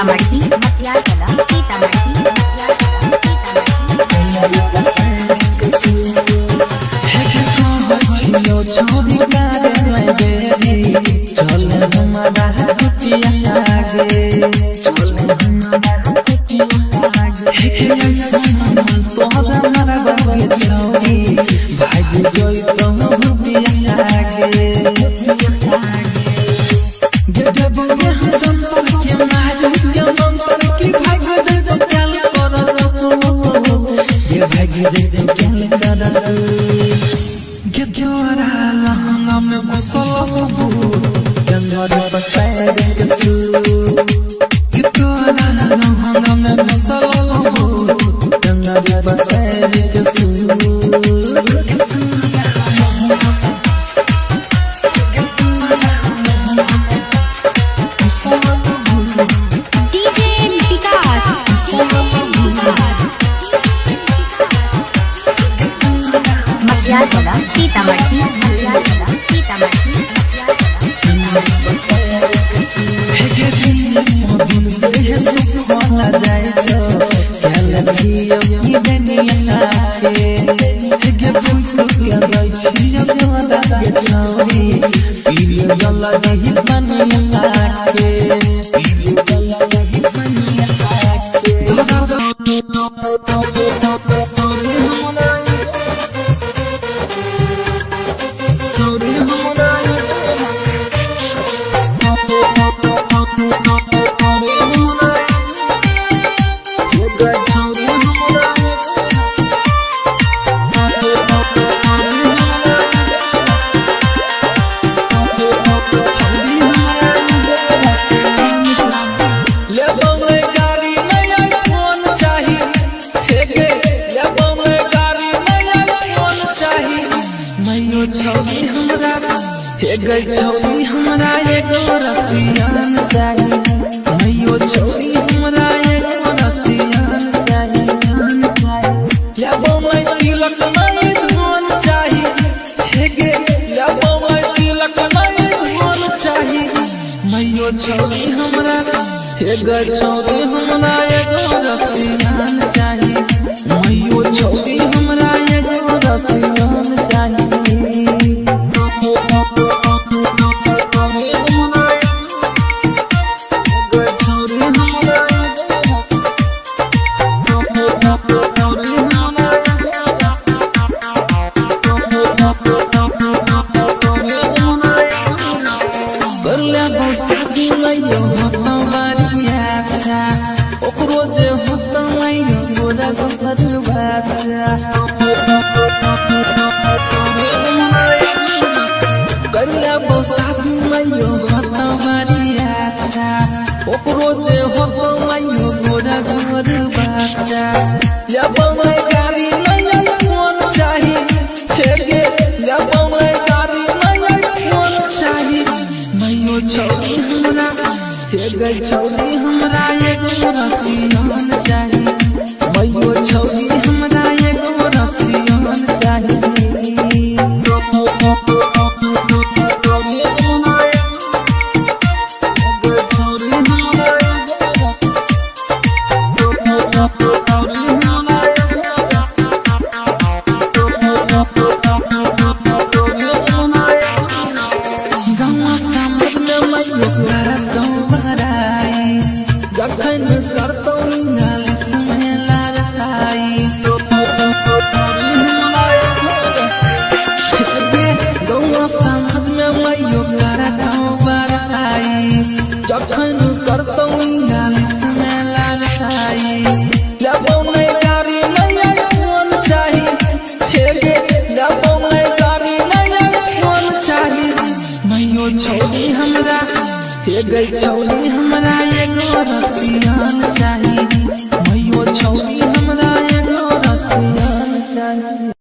सीतामढ़ी मटियार कला सीतामढ़ी मटियार छौरी हमरा एगो रसियान चाहिए मैयो छौरी हमरा एगो रसियान चाहिए या बोलै तिलक नहीं धन चाहिए हे गे या बोलै तिलक नहीं धन चाहिए मैयो छौरी हमरा एगो छौरी हमरा एगो रसियान चाहिए मैयो छौरी हमरा एगो रसियान चाहिए छौरी हमरा एगो रसियान चाहिए मैयो छौरी हमरा एगो रसियान चाहिए छौरी हमरा एगो रसियान चाहिए मैयो छौरी हमरा एगो रसियान चाहिए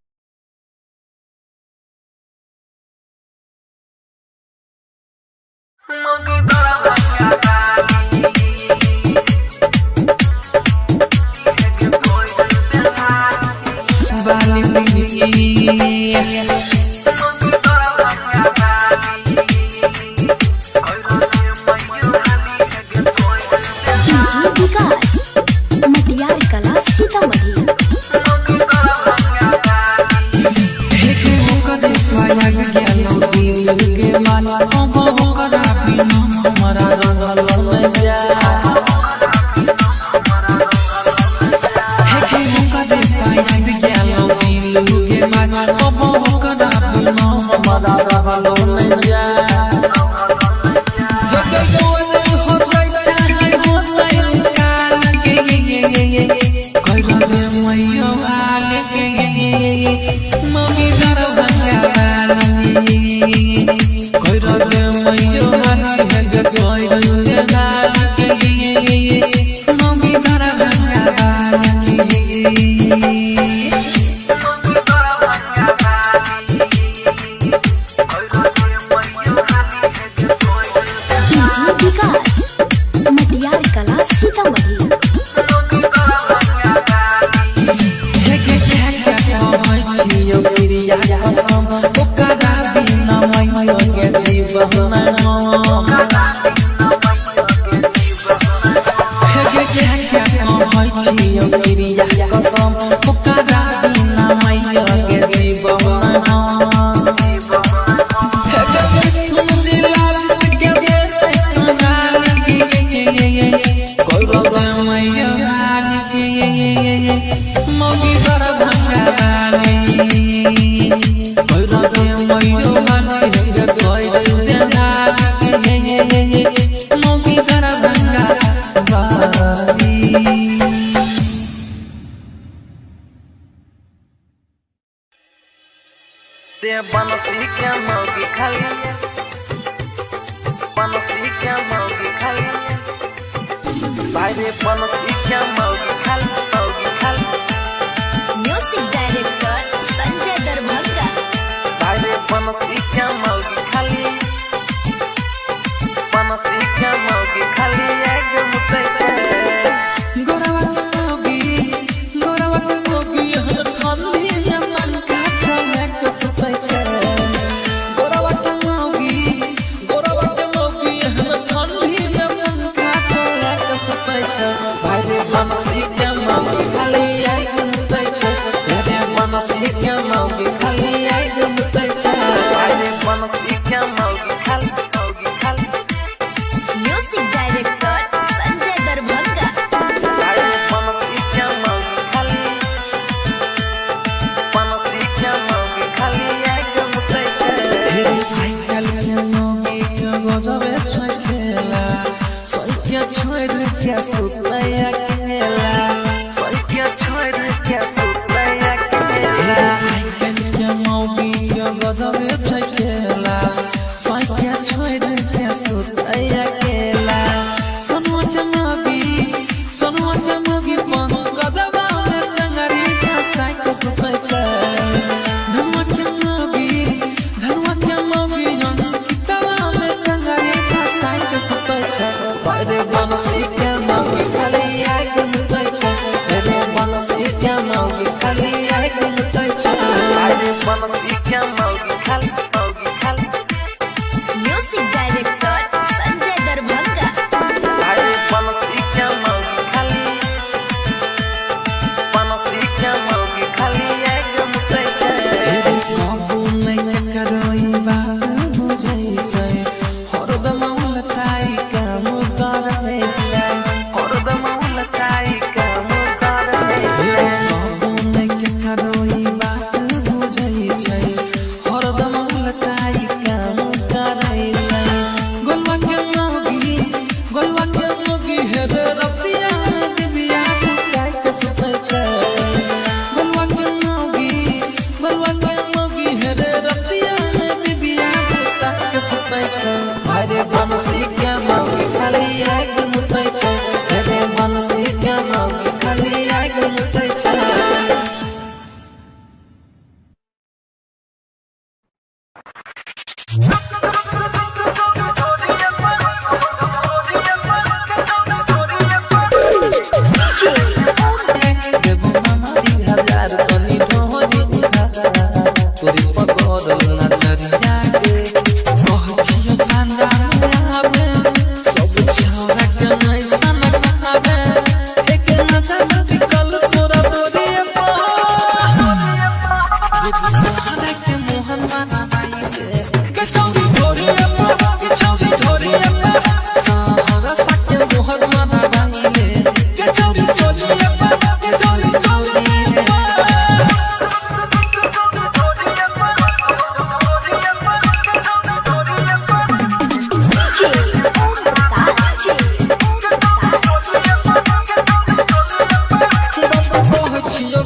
DJ सीतामढ़ी। मटियार कला सीतामढ़ी। बनसी क्या मौगी खाली, बनसी क्या मौगी खाली, भाई रे बनसी क्या मौगी खाली, मौगी खाली। Music director Sanjay Darbhanga. भाई रे बनसी क्या मौगी खाली, बनसी क्या मौगी खाली, एकदम मुतई छे। Music director Sanjay Darbhanga. Music director Sanjay Darbhanga.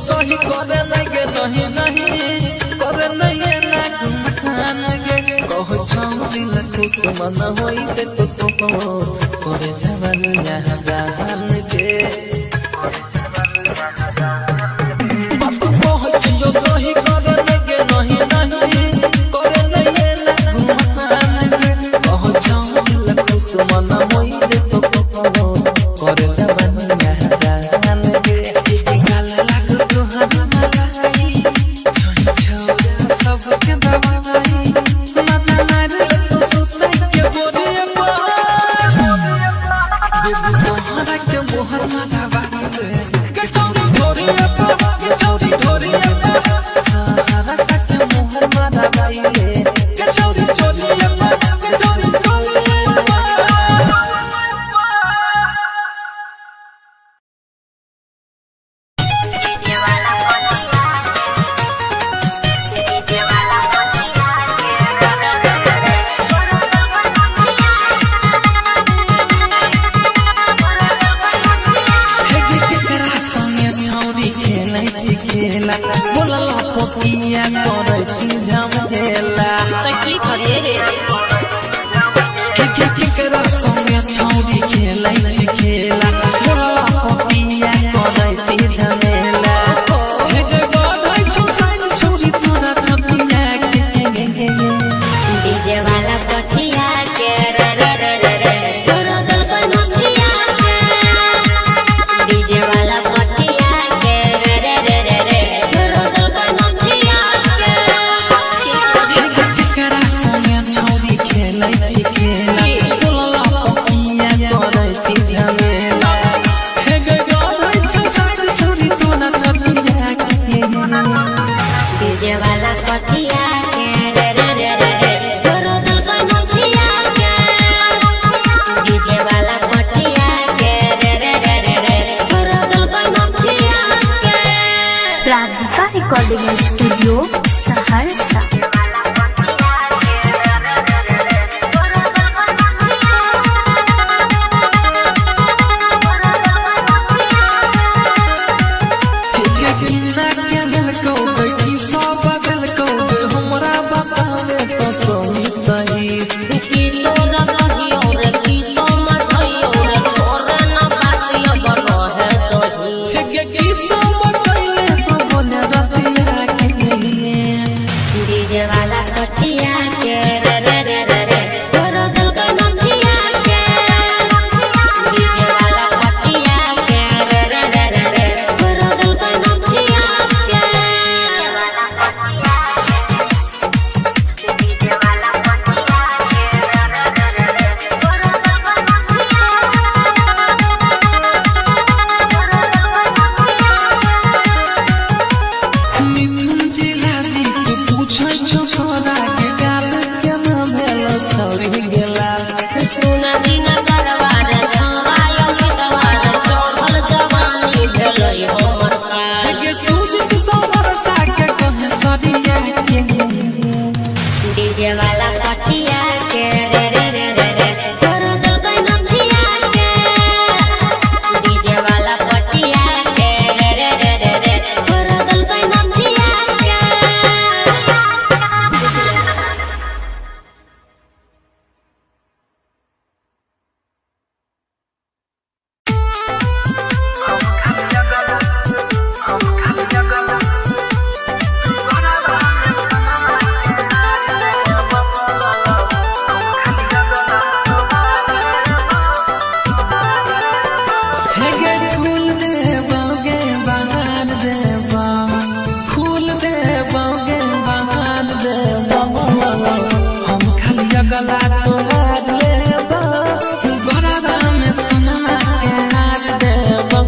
सही करे लगे नहीं नहीं करे नहीं ना मान गे कह छौरी न खुश मन होई ते तो करे जवानी यहाँ दान गे बात पहुँचियो सही करे लगे नहीं नहीं करे नहीं ना मान गे कह छौरी न खुश मन होई ते तो करे जवानी यहाँ दान गे गाल लाग तोहर मलाई छोरी छोरा सबके दवाई माथा मार तो सुतै के बोरिया बेबी सोहरा के मोहर माथा बाहिले के चौरी ढोरिया के चौरी ढोरिया सहारा सके मोहर माथा बाहिले के चौरी ढोरिया के चौरी ढोरिया बोला पपिया करे छी झमेला त की करे रे केकरा संगे छौरी खेलै छी खेला बोला पपिया करे छी झमेला हे गे बाधै छौ साइन छौरी तोरा छपिया के डीजे वाला पटिया के रे रे रे रे रे तोरा दल का नथिया के डीजे वाला पटिया के रे रे रे रे रे तोरा दल का नथिया के केकरा संगे छौरी खेलै छी खेला बोला पपिया करे छी झमेला हे गे बाधै छौ साइन छौरी तोरा छपिया के डीजे वाला पटिया के रे रे रे रे रे तोरा दल का नथिया के डीजे वाला पटिया के रे रे रे रे रे तोरा दल का नथिया के राधिका रिकॉर्डिंग स्टूडियो सहरसा हमरा बतावे तो सही सही की तोरा रहियो रे की समझइयो रे छोरे न बातियो बनो है तोही की सब कहले तो बोले रतिया के डीजे वाला पटिया के रे रे रे रे रे तोरा दल का नथिया के डीजे वाला पटिया के रे रे रे रे रे तोरा दल का नथिया के डीजे वाला पटिया के रे रे रे रे रे तोरा दल का नथिया मिथुन जिला जी तू पूछै छौ तोरा के गाल के नाम भेलो छौरी गेला सुना दिन करवार छवायो गीतवार चढ़ल जवानी भेलै हमर का के सूझ सोहर सा के कहे सदिया के डीजे वाला पटिया के रे रे रे रे रे तोरा दल का नथिया के डीजे वाला पटिया के रे रे रे रे रे तोरा दल का नथिया के हे गे फूल देबोगे बहार देबो फूल देबोगे बहार देबो हम खाली गला तोहार लेबो गोरा में सोना के हार देबो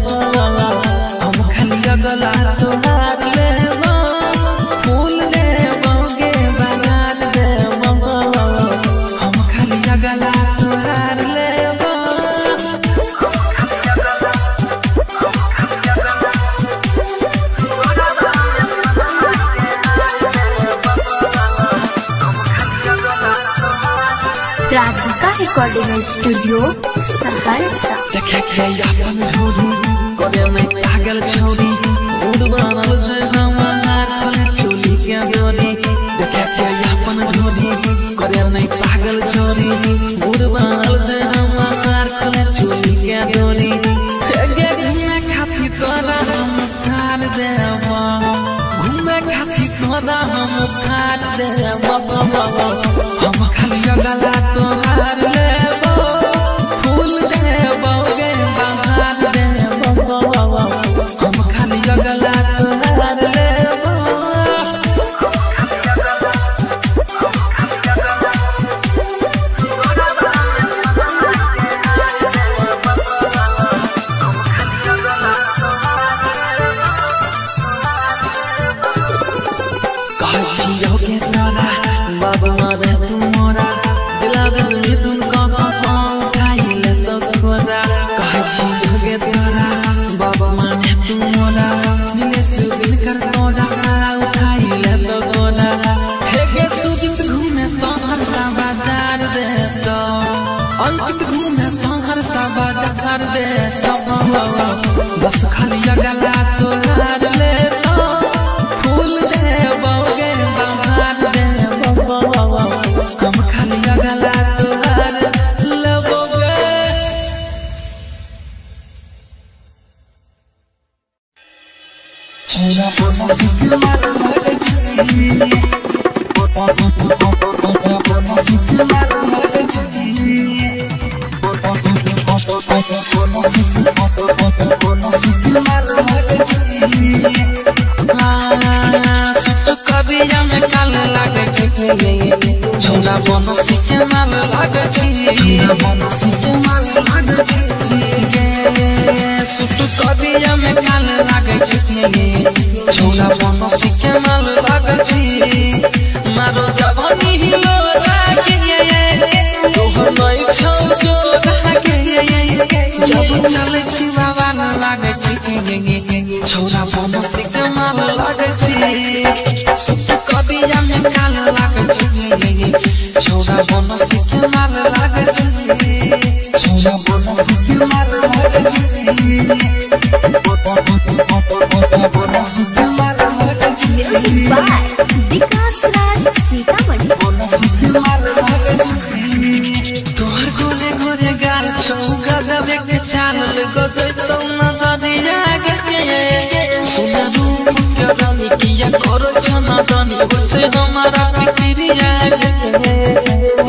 हम खाली गला तोहार लेबो फूल देबोगे बहार देबो हम खाली गला तोहार लेबो राधिका रिकॉर्डिंग स्टूडियो सहरसा देखे के अपन होरी करे में पागल छौरी मूड बनल जे हमार खोले चोली के डोरी देखे के अपन ढोरी करे नहीं पागल छोरी मूड बनल जे हमार खोले चोली के डोरी गे घूमे खाती तोरा हम खार देवा घूमे खाती तोरा हम खार देवा हम खाली गला तोहार लेबो फूल देबो गे बहार देबो हम खाली गला तोहार लेबो कहछियो के तोरा बाबा मारे तू मोरा दिला दिल में तुमको उठाई ले तो खोरा कहछियो के तोरा बाबा माने तू मोरा मिले सुदिन कर तोरा उठाई ले तो खोरा हे गे सुदिन घूमे शहर सा बाजार दे तो अंकित घूमे शहर सा बाजार दे तो बस खाली गला तोहार ले तो फूल देबो गे बहार देबो हम खाली गला तोहार लेबो गे छोरा बोनो किसी मार लगे छी बोनो किसी मार लगे छी बोनो किसी मार लगे छी सुत करिया में काल लागे छी छोरा बोनो किसी मार लगे छी बोनो किसी मार लगे छी सुत करिया में काल लागे छी छोरा बोनो किसी मार लगे छी मारो जवानी हिलो लागे तोहर नहीं छौ जो लागे जब चले छी बाबा न लागे छी छोरा बोनो किसी मार लागे छी सुत करिया में काल लागे छी छोरा बोनो किसी मार लागे छी छोरा बोनो किसी मार लागे छी बोनो किसी मार लागे छी विकास राज सीतामढ़ी बोनो किसी मार लागे छी तोहर गोरे गोरे गाल छौ गजबे के चाल गजै तो नजरिया गे सुना रूप के रानी किया करो छना दानी बचे हमारा फिक्रिया गे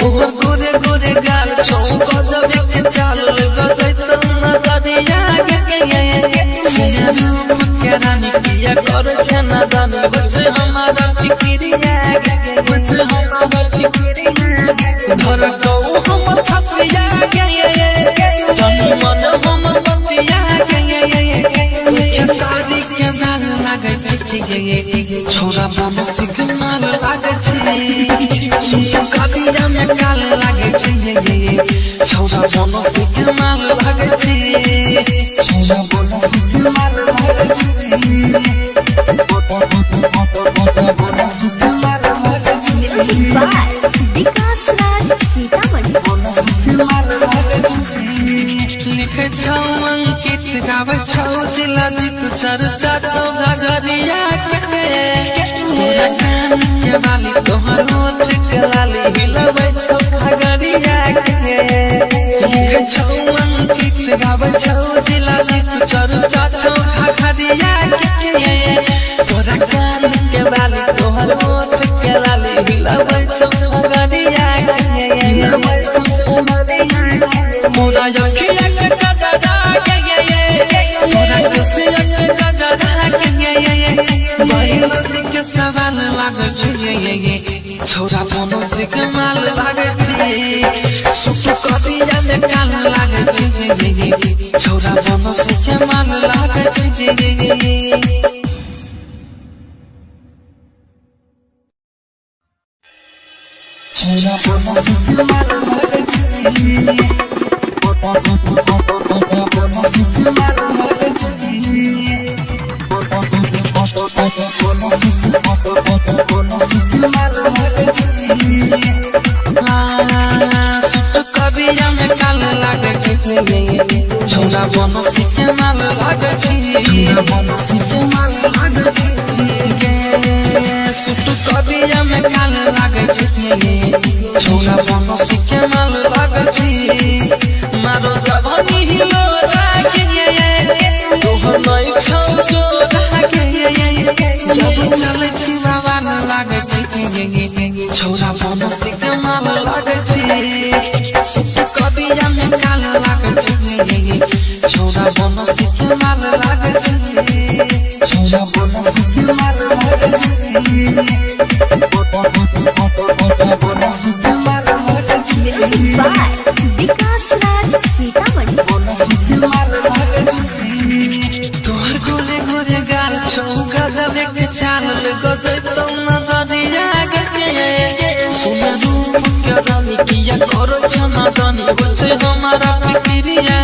तोहर गोरे गोरे गाल छौ गजबे के चाल गजै तो नजरिया गे सुना रूप के रानी किया करो छना दानी बचे हमारा फिक्रिया गे बचे हमारा फिक्रिया धर को हम छछिया गे तन मन हम बतिया गे के साड़ी के माल लागे छी छोरा बोनो किसी माल लागे छी सुत करिया में काल लागे छी छोरा बोनो किसी माल लागे छी छोरा बोनो किसी माल लागे छी बोनो किसी माल लागे छी विकास राज सीतामढ़ी बोनो किसी माल लागे छी लिखे छौ अंकित गावे छौ जिला जीत चर्चा छौ घरिया के तोरा कान के बाली तोहर होठ के लाली हिलबै छौ घरिया के लिखे छौ अंकित गावे छौ जिला जीत चर्चा छौ घरिया के तोरा कान के बाली तोहर होठ के लाली हिलबै छौ घरिया के हिलबै छौ घरिया मोरा अखिया के गजरा के तोरा खुशिया के गजरा के महिला के सवाल लागे छी छोरा बोनो किसी माल लागे छी सुत करिया में काल लागे छी छोरा बोनो किसी माल लागे छी छोरा बोनो किसी माल लागे छी बोनो किसी माल लागे छी बोनो किसी माल लागे छी सुत करिया कबिया में काल लागे छी छौरा बनसी के माल लागे छी छौरा बनसी के माल लागे छी सुट कबिया में काल लागे छी छौरा बनसी के माल लागे छी मारो जवानी हिलो रागे तोहर नई छौ जो रागे जब चले छी बाबा न लागे छी छौरा बनसी के माल लागे छी सुट कबिया में काल लागे छी छौरा बनसी के माल लागे छी छौरा बनसी के माल लागे छी बनसी के माल लागे छी विकास राज सीतामढ़ी बनसी के माल लागे छी तोहर गोरे गोरे गाल छौ गजब के चाल गजै तो नजरिया गे सुन रूप के रानी किया करो छना दानी होछे हमारा फिक्रिया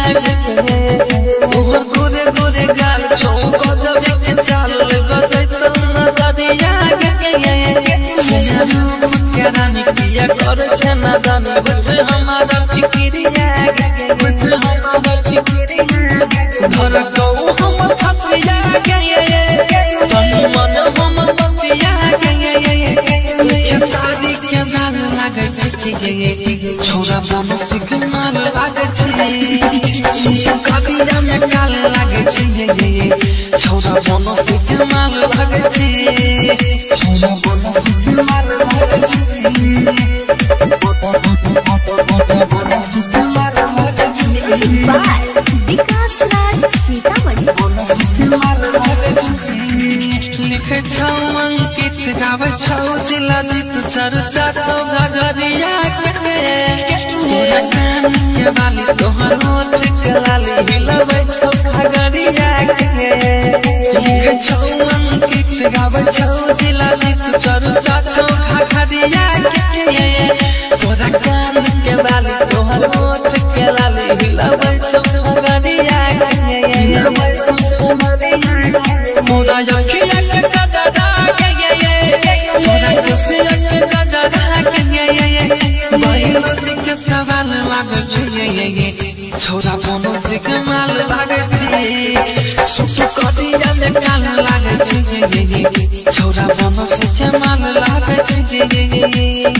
तोहर गोरे गोरे गाल छौ गजब के चाल गजै तो नजरिया गे सुन रूप के रानी किया करो छना दानी होछे हमारा फिक्रिया होछे हमारा फिक्रिया धर को हम छछिया गे तन मन हम बतिया गे सारी के माल लागे छी छौरा बनसी के माल लागे छी कबिया में काल लागे छी छौरा बनसी के माल लागे छी छौरा बनसी के माल लागे छी बनसी के माल लागे छी विकास राज सीतामढ़ी बनसी के माल लागे छी लिखे छौ अंकित गावे छौ जिला जीत चर्चा छौ घगरिया के तोरा कान के बाली तोहर होठ के लाली हिलबै छौ घगरिया के लिखे छौ अंकित गावे छौ जिला जीत चर्चा छौ घगरिया के तोरा कान के बाली तोहर होठ के लाली हिलबै छौ घगरिया के हिलबै छौ घगरिया मोरा अखिया के गदरा के मोरा कसिया के गदरा के बाहिलो के सवाल लागे छी छौरा बनसी के माल लागे छी सुसु कबिया में काल लागे छी छौरा बनसी के माल लागे छी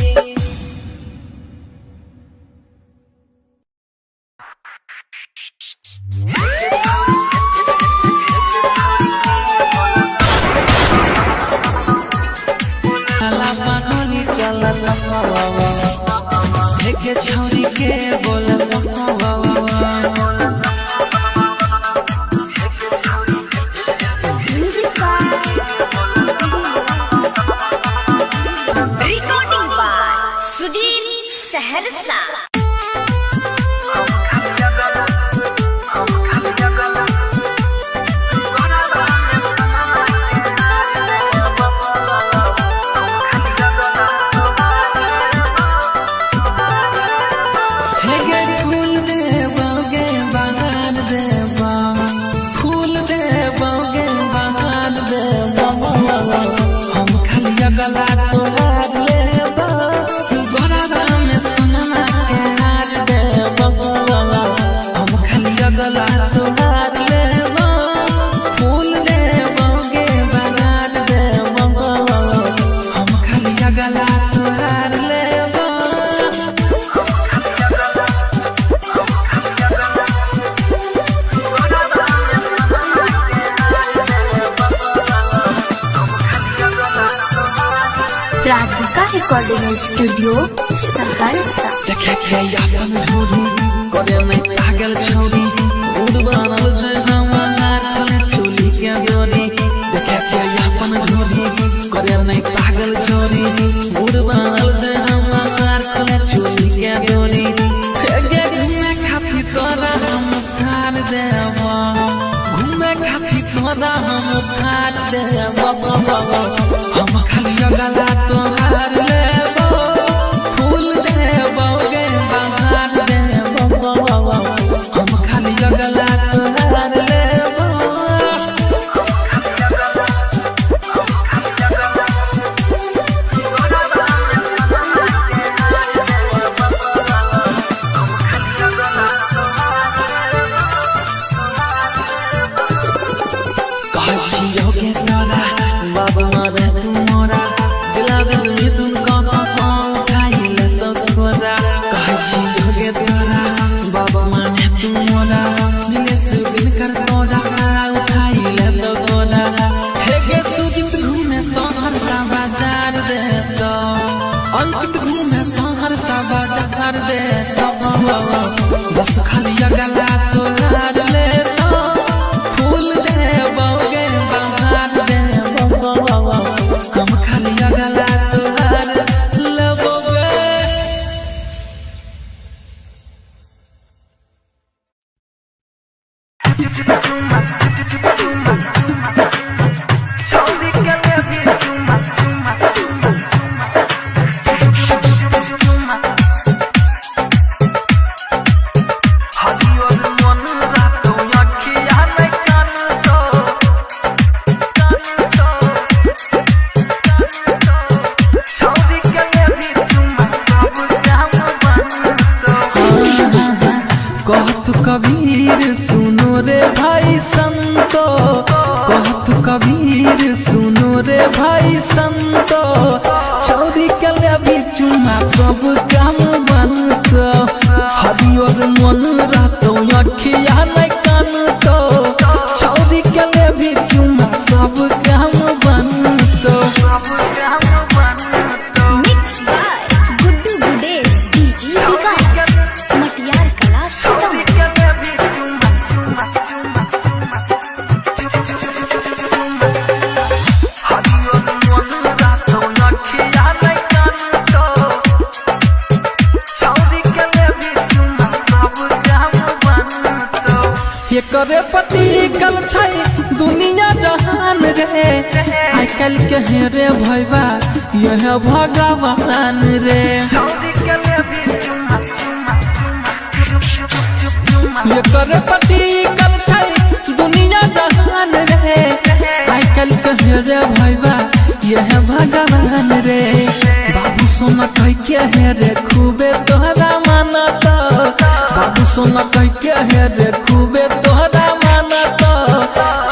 के छौरी के बोलत रिकॉर्डिंग बाय सुधीर सहरसा गला तोहार लेबा गोरा में सोना के हार देबा हम खाली गला तोहार लेबा फूल देबा गे बगान देबा हम खाली गला तोहार लेबा राधिका रिकॉर्डिंग स्टूडियो सहरसा देखे के अपन धोनी करे में पागल छौरी उड़ बनल छै हमार चोली के डोरी देखे के अपन धोनी करे में पागल छौरी उड़ बनल छै हमार चोली के डोरी गे घूमे खातिर तोरा हम ठार देबा घूमे खातिर तोरा हम ठार देबा हम खाली गला तोहार लेबा फूल देबा गे बहार देबा हम खाली गला तोहार लेबा अंकित घूमे शहर सा बाजार दे बस खाली गला तोहार ले फूल दे बोगे बहार दे हम खाली गला तोहार ले बोगे। कहत कबीर सुनो रे भाई संतो, कहत कबीर सुनो रे भाई संतो, छौरी के लेबी चुमा सब काम बनतो, हरियर मन रहतो अखिया नहीं कानतो, छौरी के लेबी चुमा सब काम बनतो। Mixed by Guddu Gudes, DJ Vikas, Matiyar Kala Sitamarhi। ये करे पति कल छै दुनिया जहान रे, आई कल के रे भैया यह भगवान रे। ये करे पति कल छै दुनिया जहान रे, आई कल के रे भैया यह भगवान रे। बाबू सोना कह के रे खूबे तोहरा मानता, बाबू सोना कह के रे खूबे तोहरा मानता,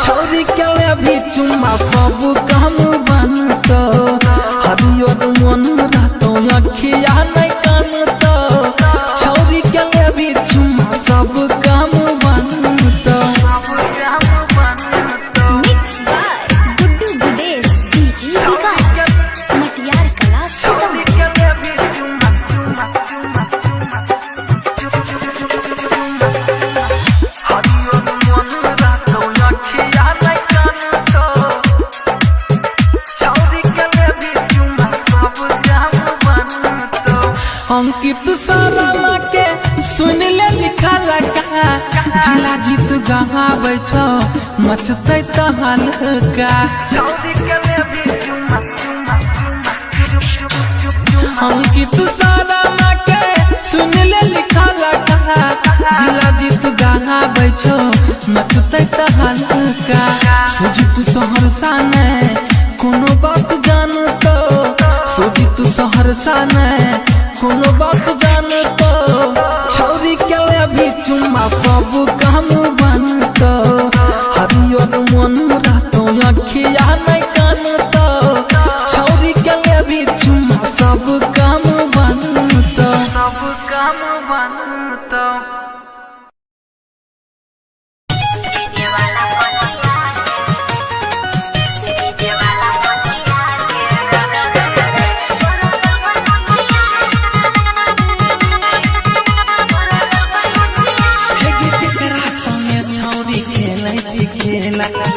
छौरी के ले भी चुमा सब काम बनतो, हरियर मन रहतो अखिया नहीं कानतो, छौरी के ले भी चुमा सब काम बनतो। Mixed by Guddu Gudes, DJ Vikas, Matiyar Kala Sitamarhi। Ankit सारा के सुन ले लिखा लगा, जिला जीत गहावे छो मचते तहल का। अंकित सारा के सुन ले लिखा लगा, जिला जीत गहावे छो मचते तहल का। सुजित सहरसा ने कोनो बात जानतो, सुजित सहरसा ने कोनो बात जानतो, छौरी के ले भी चुमा सब काम बनतो, हरियर मन रहतो अखिया नहीं कानतो, छौरी के ले भी चुमा सब काम बनतो, सब काम बनतो।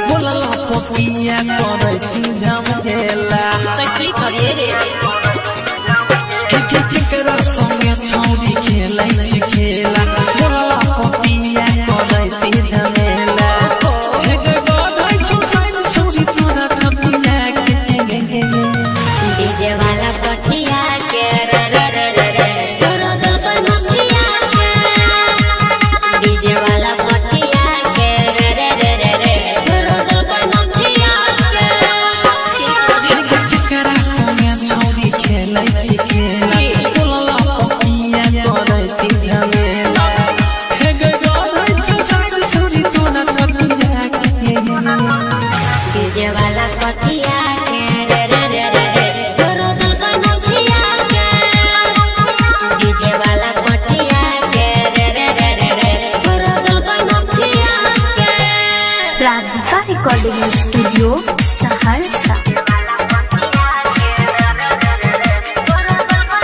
बोला पपिया करे छी झमेला, केकरा संगे छौरी खेलै छी खेला, बोला पपिया करे छी झमेला। हे गगन छौ साइन छौरी तोरा छपिया के डीजे वाला पटिया के रे रे रे रे रे तोरो दिल को नथिया के, डीजे वाला पटिया के रे रे रे रे रे तोरो दिल को नथिया के। केकरा संगे छौरी खेलै छी खेला, बोला पपिया करे छी झमेला। हे गगन छौ साइन छौरी तोरा छपिया के, डीजे वाला पटिया के रे रे रे रे रे तोरो दिल को नथिया के, डीजे वाला पटिया के रे रे रे रे रे तोरो दिल को नथिया के। Radhika recording studio Saharsa. DJ वाला पटिया के रे रे रे रे रे तोरो दिल को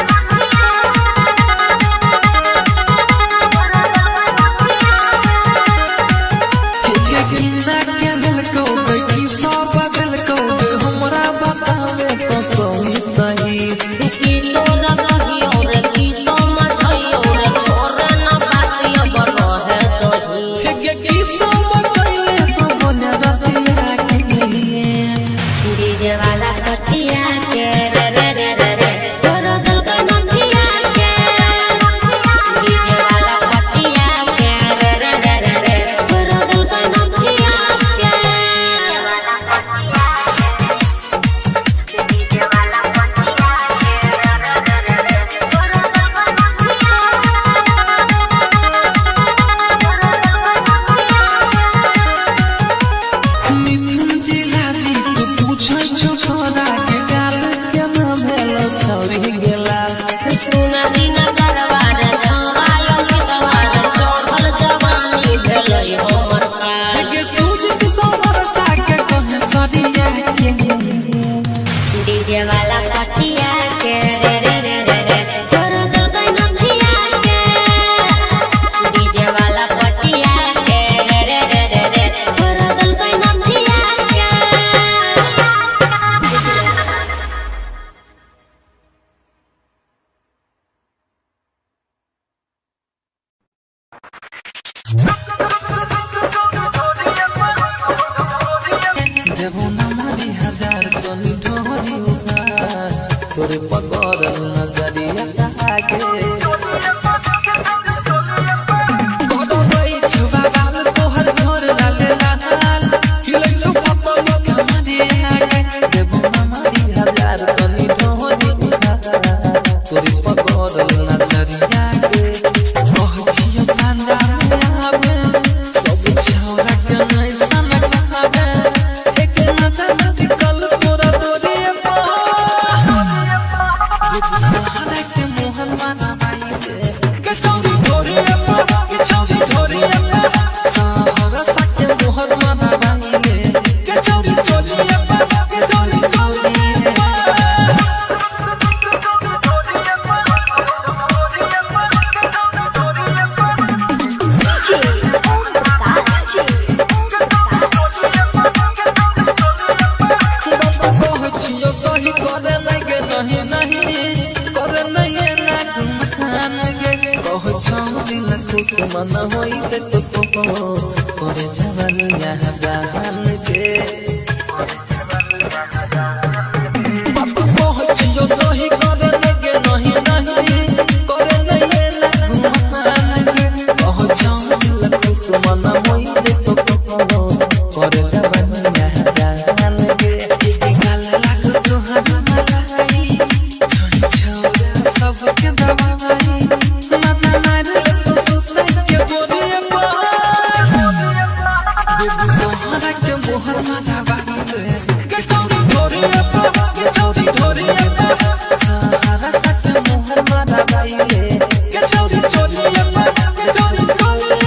डीजे वाला पतिया के रे रे रे रे रे तोरो दिल का नथिया के डीजे वाला पतिया के रे रे रे रे रे तोरो दिल का नथिया के डीजे वाला पतिया के रे रे रे रे रे तोरो दिल का मिथुन जिला जी तू पूछै छो छोरा के गाल के ना भेलो छौरी गेला सुना दिन दरबार छवायो के दरबार चढ़ल जवानी भेलै हमर का के सूझत सोबर सा के कहे सरिया के डीजे वाला पतिया के रे रे रे रे रे तोरो दिल का नथिया के डीजे वाला पतिया के रे रे रे रे रे तोरो दिल का नथिया के देबो ना मारी हजार तनी ढोरी उठा तोरे पकड़ नजरिया आगे कदो गई छुबा गाल तोहर घर लाले लाल हिलै छो पतल कमरे आगे देबो ना मारी हजार तनी ढोरी उठा तोरे पकड़ नजरिया आगे ओह जिया पांडा आवे सब छौरा के नै सन कहावे एक नजर टिकल तोरा तोरे सहारा के मोहन माना आइले के चौरी ढोरी के चौरी ढोरी सहारा सा के मोहन माना आइले के चौरी ढोरी के चौरी ढोरी कहछियो सही करे लगे नहीं नहीं करे नहीं ना खान गे कहछौ दिल खुश मन होई ते तो करे जवानी यहाँ दान गे कहछियो सही करे लगे नहीं नहीं करे नहीं ना खान गे कहछौ दिल खुश मन होई ते तो करे जवानी यहाँ दान गे सबके दवाई माथा मार तो सुसै के बोरिया बेबी सोहरा के मोहर माथा बाइले के चौरी ढोरिया के चौरी ढोरिया सहारा सा के मोहर माथा बाइले के चौरी ढोरिया के चौरी ढोरिया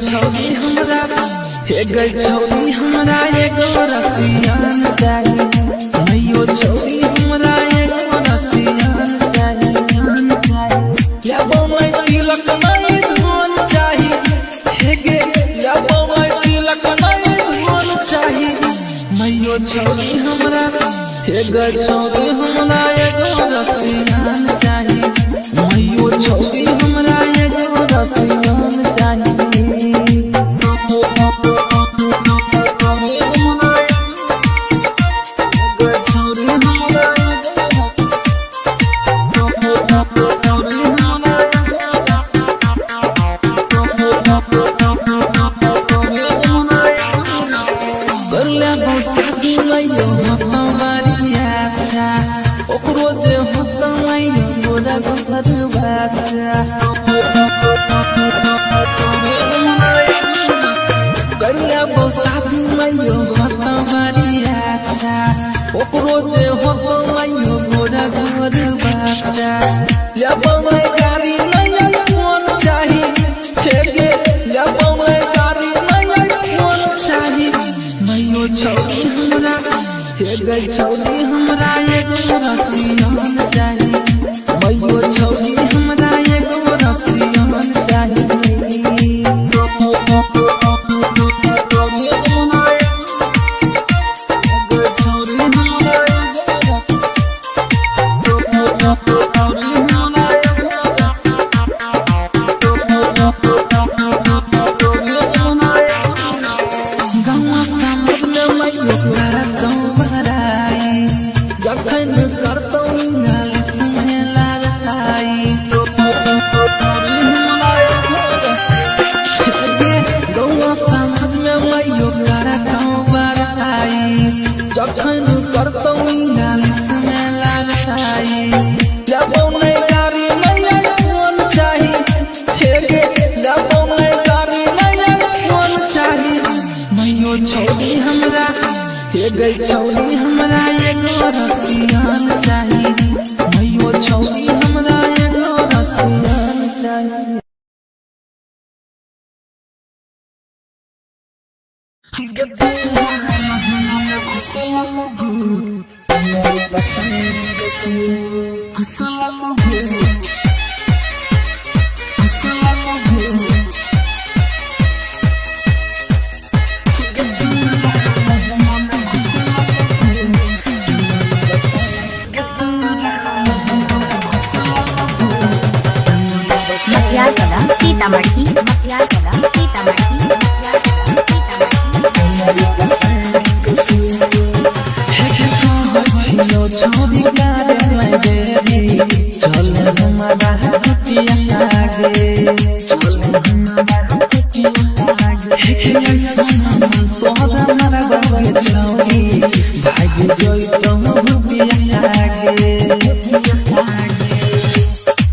छौरी हमरा हे गई छौरी हमरा एगो रसियान चाहिए मैयो छौरी हमरा एगो रसियान चाहिए लेबो मैं तिलक नहीं धन चाहिए हे गे लेबो मैं तिलक नहीं धन चाहिए मैयो छौरी हमरा हे गई छौरी हमरा एगो रसियान चाहिए मैयो छौरी हमरा एगो रसियान चाहिए शादी लइयो हमारी अच्छा ओकरो जे गई छौरी हमरा एगो रसियन चाही मैयो छौरी हमरा एगो रसियन चाही जखन करतौ इंग्लिश में लड़ाई गौआ समाज में मैयो करतौ बड़ाई जखन करतौ इंग्लिश में लड़ाई लेबौ नहीं गाड़ी नहीं फोन चाही हेगे लेबौ नहीं गाड़ी नहीं फोन चाही मैयो छौरी हमरा हे गई छौरी हमरा एगो रसियन चाही मैयो छौरी हमरा एगो रसियन चाही मटियार कला सीतामढ़ी मटियार कला सीतामढ़ी छौरी गारे मैं देरी चल हमारा कुटिया आगे चल हमारा कुटिया आगे हे ऐसा मन तोहरा हमारा बागे छौरी भाग जोई तो भुटिया आगे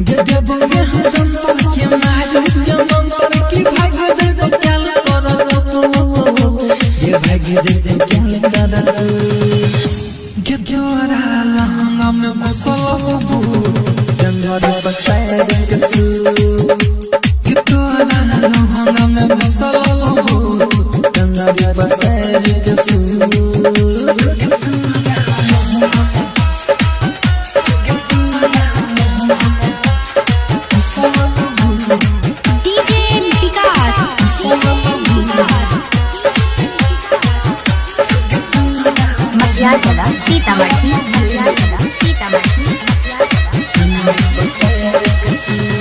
गे बोले हम जनता के मारू के मंतर की भाग दे तो क्या करो ये भाग दे तो क्या करो गे तोरा लहंगा में घुसल हो डंगर बसाए के सू गे तोरा लहंगा में घुसल हो डंगर बसाए के सू डीजे विकास मटियार कला सीतामढ़ी मटियार कला सीतामढ़ी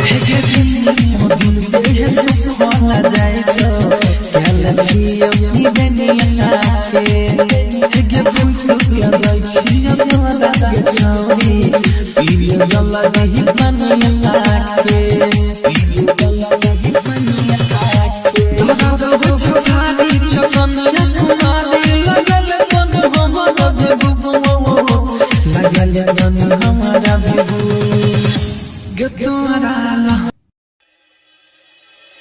हे दिन देह सुखला जाय छो केला छियो नी दुनिया के हे भूख के जाय छियो तोरा के छौरी पीलियो जला नहीं बनिया के पीलियो जला नहीं बनिया के दादा बच्चा खाली छकनिया कुमारी लगल मन हमरा देबू लगल मन हमरा देबू गे तोरा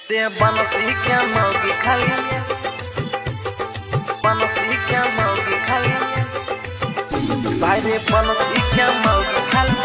ते बनसी क्या मौगी खाली बनसी क्या मौगी खाली भाई रे बनसी क्या मौगी खाली